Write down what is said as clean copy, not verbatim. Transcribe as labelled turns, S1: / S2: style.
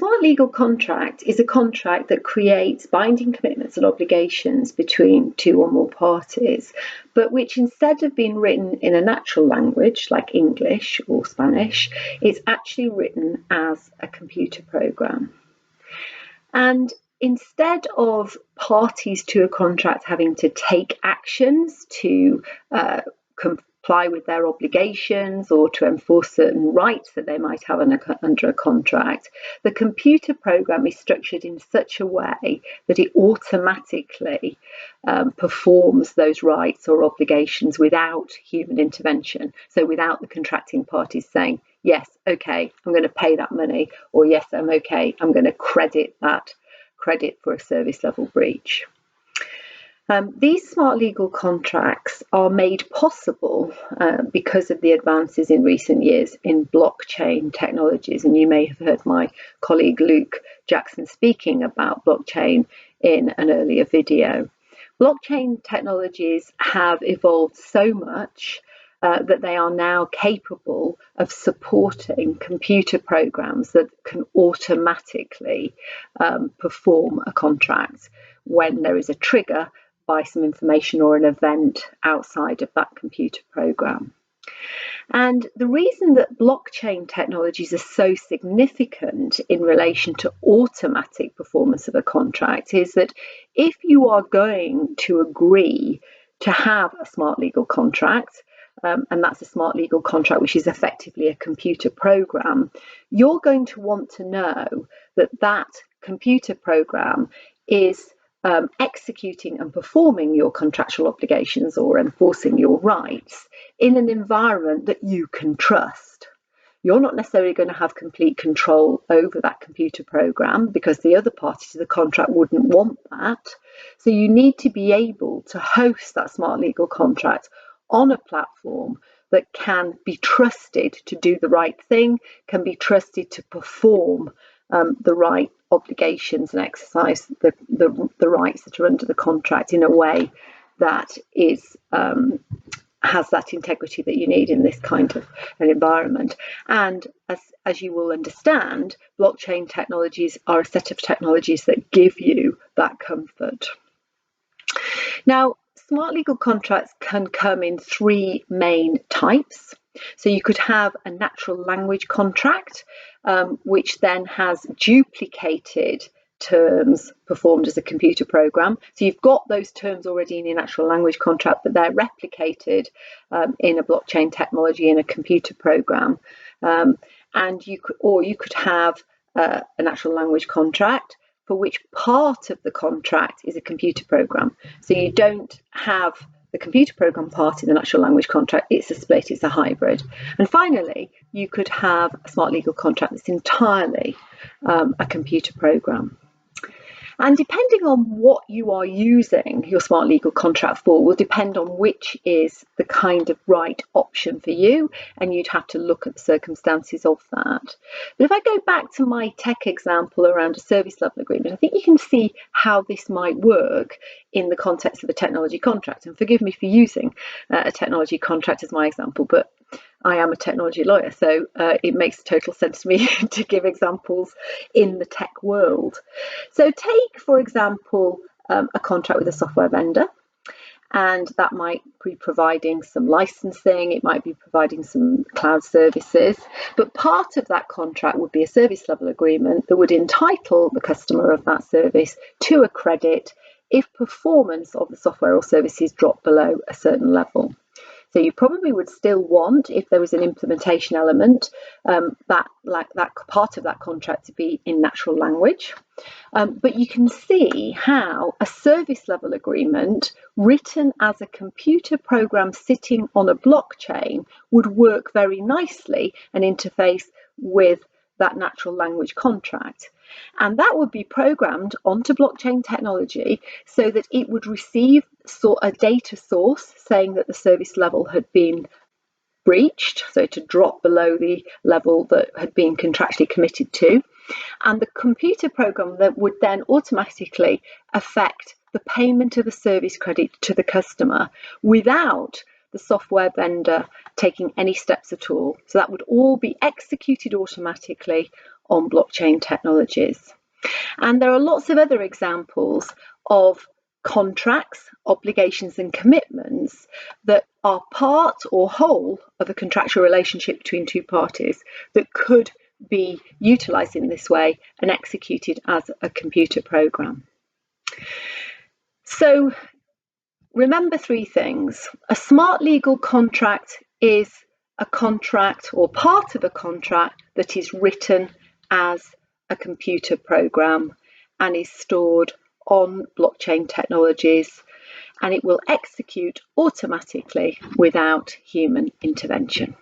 S1: smart legal contract is a contract that creates binding commitments and obligations between two or more parties, but which, instead of being written in a natural language like English or Spanish, is actually written as a computer program. And instead of parties to a contract having to take actions to comply with their obligations or to enforce certain rights that they might have under a contract, the computer program is structured in such a way that it automatically performs those rights or obligations without human intervention. So without the contracting parties saying, yes, okay, I'm going to pay that money, or yes, I'm okay, I'm going to credit that credit for a service level breach. These smart legal contracts are made possible because of the advances in recent years in blockchain technologies. And you may have heard my colleague Luke Jackson speaking about blockchain in an earlier video. Blockchain technologies have evolved so much that they are now capable of supporting computer programs that can automatically perform a contract when there is a trigger by some information or an event outside of that computer program. And the reason that blockchain technologies are so significant in relation to automatic performance of a contract is that if you are going to agree to have a smart legal contract, and that's a smart legal contract, which is effectively a computer program, you're going to want to know that that computer program is executing and performing your contractual obligations or enforcing your rights in an environment that you can trust. You're not necessarily going to have complete control over that computer program because the other party to the contract wouldn't want that. So you need to be able to host that smart legal contract on a platform that can be trusted to do the right thing, can be trusted to perform the right obligations and exercise the rights that are under the contract in a way that is has that integrity that you need in this kind of an environment. And as you will understand, blockchain technologies are a set of technologies that give you that comfort. Now, smart legal contracts can come in three main types. So you could have a natural language contract, which then has duplicated terms performed as a computer program. So you've got those terms already in your natural language contract, but they're replicated in a blockchain technology in a computer program. And you could have a natural language contract for which part of the contract is a computer program. So you don't have the computer program part in the natural language contract, it's a split, it's a hybrid. And finally, you could have a smart legal contract that's entirely a computer program. And depending on what you are using your smart legal contract for will depend on which is the kind of right option for you, and you'd have to look at the circumstances of that. But if I go back to my tech example around a service level agreement, I think you can see how this might work in the context of a technology contract. And forgive me for using a technology contract as my example, but I am a technology lawyer, so it makes total sense to me to give examples in the tech world. So take, for example, a contract with a software vendor, and that might be providing some licensing, it might be providing some cloud services, but part of that contract would be a service level agreement that would entitle the customer of that service to a credit if performance of the software or services drop below a certain level. So you probably would still want, if there was an implementation element, that part of that contract to be in natural language. But you can see how a service level agreement written as a computer program sitting on a blockchain would work very nicely and interface with that natural language contract. And that would be programmed onto blockchain technology so that it would receive a data source saying that the service level had been breached, so to drop below the level that had been contractually committed to. And the computer program that would then automatically affect the payment of a service credit to the customer without the software vendor taking any steps at all. So that would all be executed automatically on blockchain technologies. And there are lots of other examples of contracts, obligations and commitments that are part or whole of a contractual relationship between two parties that could be utilised in this way and executed as a computer program. So remember three things. A smart legal contract is a contract or part of a contract that is written as a computer program and is stored on blockchain technologies, and it will execute automatically without human intervention.